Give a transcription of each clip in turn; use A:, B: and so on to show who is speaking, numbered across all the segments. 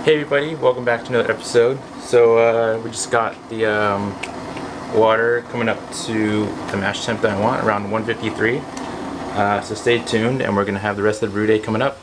A: Hey everybody, welcome back to another episode. So we just got the water coming up to the mash temp that I want, around 153. So stay tuned and we're going to have the rest of the brew day coming up.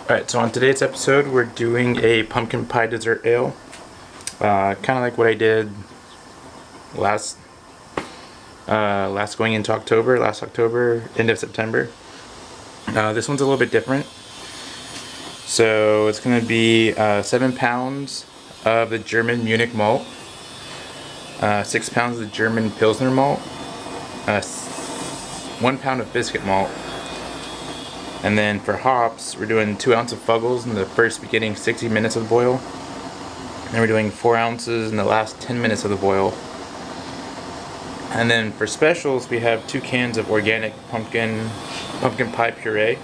A: Alright, so on today's episode we're doing a pumpkin pie dessert ale. Kind of like what I did last going into October, last October, end of September. This one's a little bit different. So it's going to be 7 pounds of the German Munich malt, 6 pounds of the German Pilsner malt, 1 pound of biscuit malt. And then for hops, we're doing 2 ounces of Fuggles in the first beginning 60 minutes of the boil. And then we're doing 4 ounces in the last 10 minutes of the boil. And then for specials, we have 2 cans of organic pumpkin pie puree.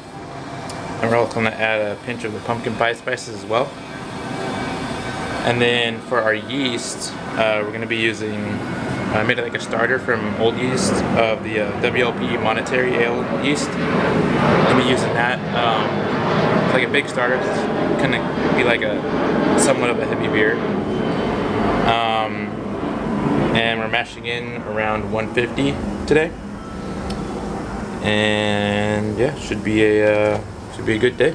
A: And we're also going to add a pinch of the pumpkin pie spices as well. And then for our yeast, we're going to be using, I made like a starter from old yeast of the WLP Monetary Ale yeast. I'll be using that. It's like a big starter. It's kind of be like a somewhat of a heavy beer. And we're mashing in around 150 today. And yeah, should be a good day.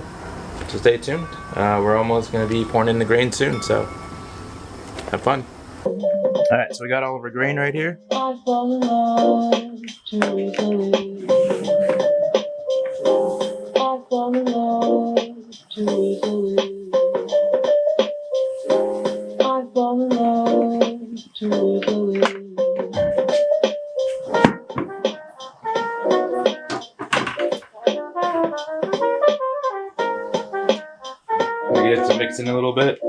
A: So stay tuned. We're almost going to be pouring in the grain soon, so have fun. Alright, so we got all of our grain right here. I fall in love too easily. I fall in love too easily. I fall in love too easily. We get to mix in a little bit.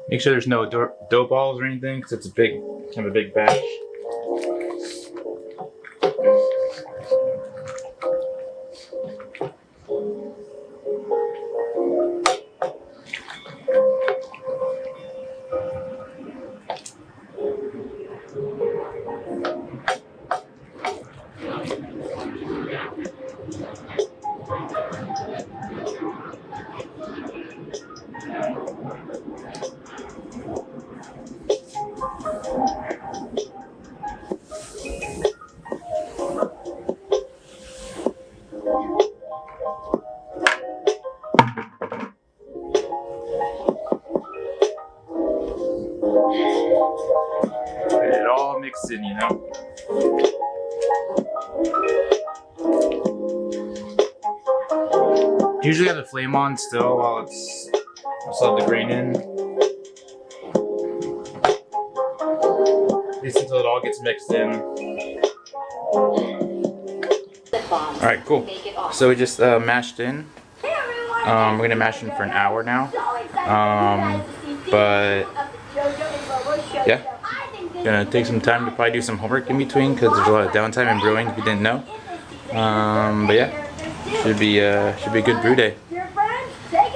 A: Make sure there's no dough balls or anything, because it's a big, kind of a big batch. It all mixed in, you know. Usually have the flame on still while it's still have the grain in. At least until it all gets mixed in. Alright, cool. So we just mashed in. We're gonna mash in for an hour now. But yeah, gonna take some time to probably do some homework in between because there's a lot of downtime in brewing if you didn't know. But yeah, should be a good brew day.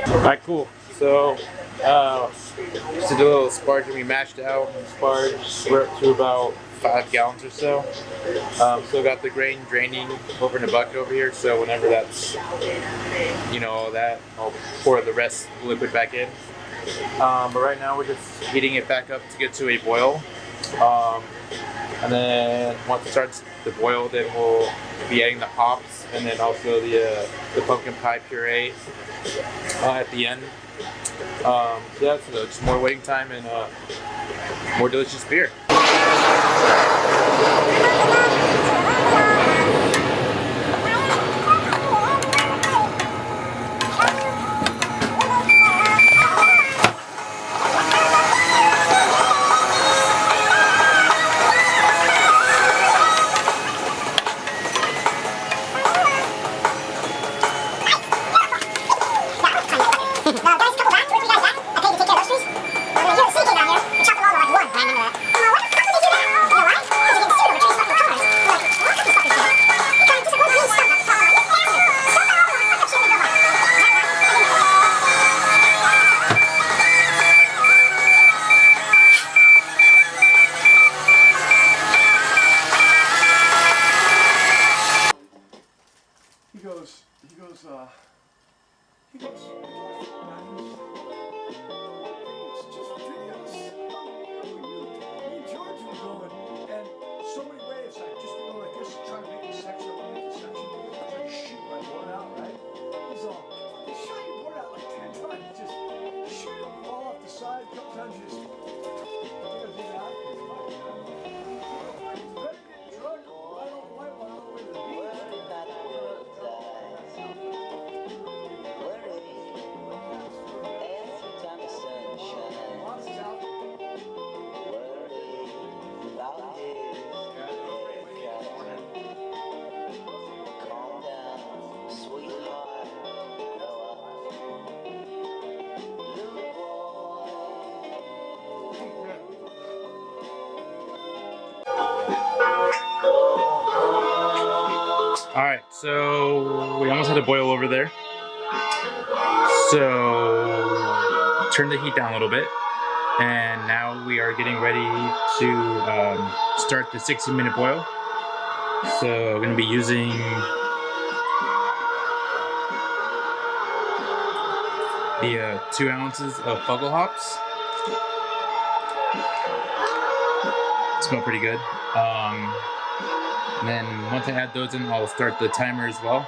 A: Alright, cool. So just did a little sparge and we mashed out and sparge. We're up to about 5 gallons or so. Still got the grain draining over in a bucket over here, so whenever that's, you know, all that, I'll pour the rest of the liquid back in. But right now we're just heating it back up to get to a boil. And then once it starts to boil, then we'll be adding the hops and then also the pumpkin pie puree at the end. So yeah, so just more waiting time and more delicious beer. Alright, so we almost had a boil over there. So turn the heat down a little bit. And now we are getting ready to start the 60-minute boil. So we're going to be using the 2 ounces of Fuggle hops. Smell pretty good. And then once I add those in, I'll start the timer as well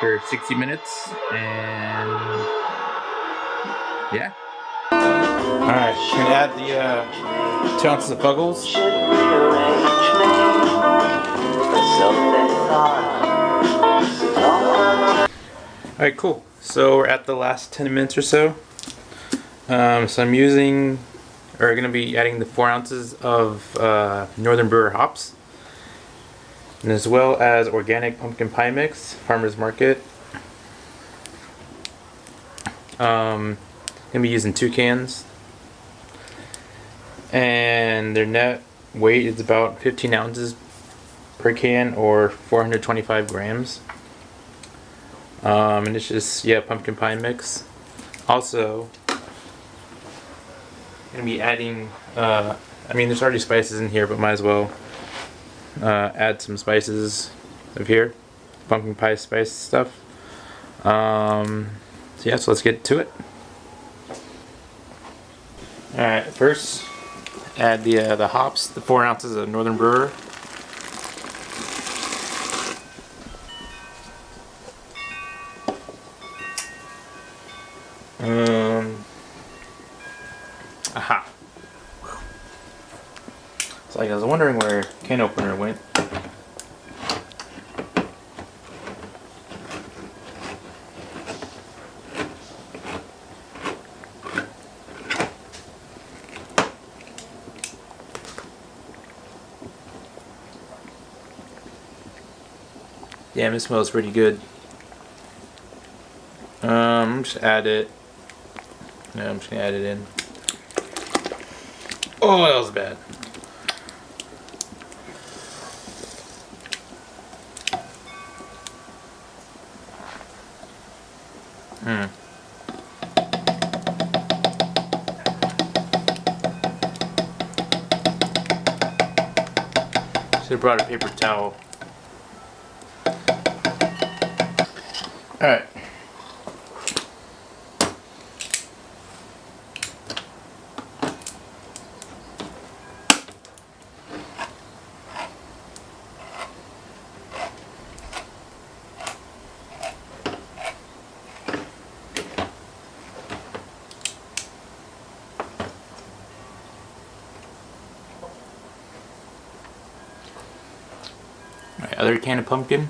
A: for 60 minutes. And yeah. Alright, I'm going to add the 2 ounces of Fuggles. Alright, cool. So we're at the last 10 minutes or so. So I'm using, or going to be adding the 4 ounces of Northern Brewer hops, and as well as organic pumpkin pie mix, Farmer's Market. Going to be using 2 cans, and their net weight is about 15 ounces per can, or 425 grams. And it's just, yeah, pumpkin pie mix. Also, gonna be adding, I mean, there's already spices in here, but might as well add some spices of here, pumpkin pie spice stuff. So yeah, so let's get to it. All right, first add the hops, the 4 ounces of Northern Brewer. Aha. It's like I was wondering where can opener went. Damn, it smells pretty good. Just add it. No, I'm just gonna add it in. Oh, that was bad. Should have brought a paper towel. Alright. Alright, other can of pumpkin.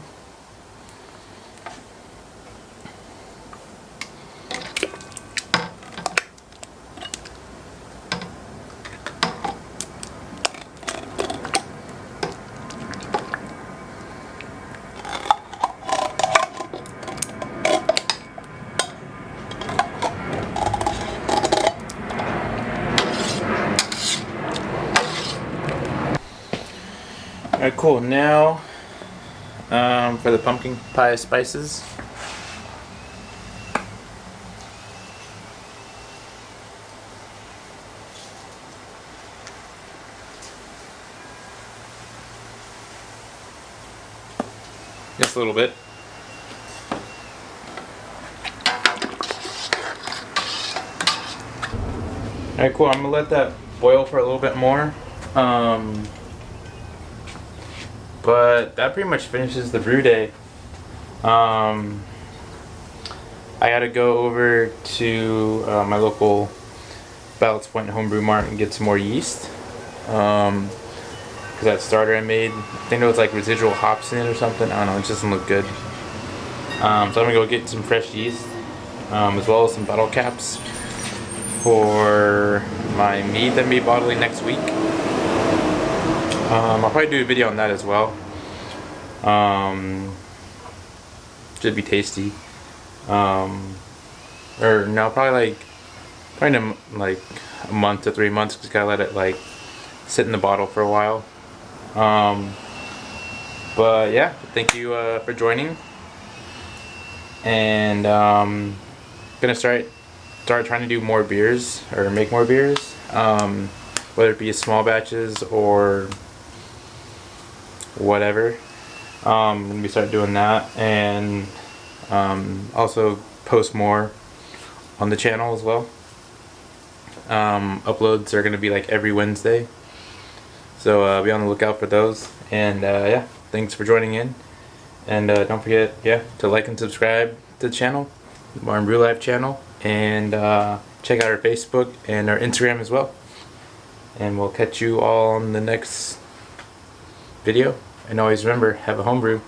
A: Cool. Now for the pumpkin pie spices. Just a little bit. Alright, cool. I'm gonna let that boil for a little bit more. But that pretty much finishes the brew day. I gotta go over to my local Ballots Point Homebrew Mart and get some more yeast. Cause that starter I made, I think there was like residual hops in it or something. I don't know, it just doesn't look good. So I'm gonna go get some fresh yeast, as well as some bottle caps for my mead that I'm gonna be bottling next week. I'll probably do a video on that as well. Should be tasty. Or no, probably in like a month to 3 months. Just gotta let it like sit in the bottle for a while. But yeah, thank you for joining. And gonna start trying to do more beers or make more beers. Whether it be small batches or whatever. I'm gonna start doing that, and also post more on the channel as well. Uploads are gonna be like every Wednesday, so be on the lookout for those. And yeah, thanks for joining in, and don't forget, to like and subscribe to the channel, ModernBrewLife channel, and check out our Facebook and our Instagram as well. And we'll catch you all on the next video. And always remember, have a homebrew.